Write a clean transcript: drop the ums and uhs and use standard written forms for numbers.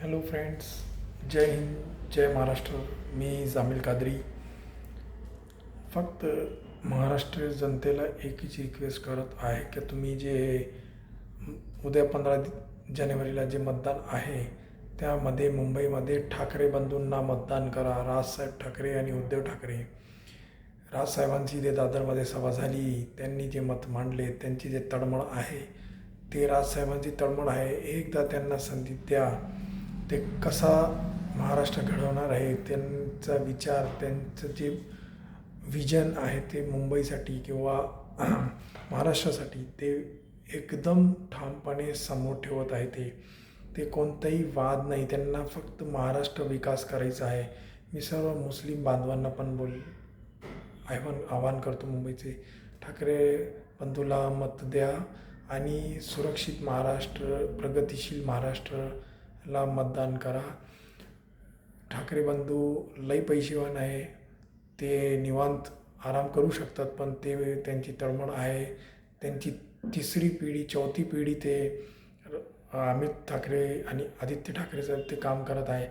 Hello friends, जय हिंद, जय महाराष्ट्र. मी जामील कादरी. फक्त महाराष्ट्र जनतेला एकच रिक्वेस्ट करत आहे की तुम्ही जे उद्या 15 जानेवारीला जे मतदान आहे त्यामध्ये मुंबईमध्ये ठाकरे बंधूंना मतदान करा. राजसाहेब ठाकरे आणि उद्धव ठाकरे. राजसाहेबांची जे दादरमध्ये सभा झाली, त्यांनी जे मत मांडले, त्यांची जे तळमळ आहे ते राजसाहेबांची तळमळ आहे. एकदा त्यांना संधी द्या. ते कसा महाराष्ट्र घडवणार आहे, त्यांचा विचार, त्यांचं जे विजन आहे ते मुंबईसाठी किंवा महाराष्ट्रासाठी ते एकदम ठामपणे समोर ठेवत आहे. ते कोणताही वाद नाही. त्यांना फक्त महाराष्ट्र विकास करायचा आहे. मी सर्व मुस्लिम बांधवांना पण आवाहन करतो, मुंबईचे ठाकरे बंधूला मत द्या आणि सुरक्षित महाराष्ट्र, प्रगतिशील महाराष्ट्राला मतदान करा. ठाकरे बंधू लई पैसेवान आहे, ते निवांत आराम करू शकतात, पण ते त्यांची तळमळ आहे. त्यांची तिसरी पिढी, चौथी पिढी ते अमित ठाकरे आणि आदित्य ठाकरेचं ते काम करत आहे.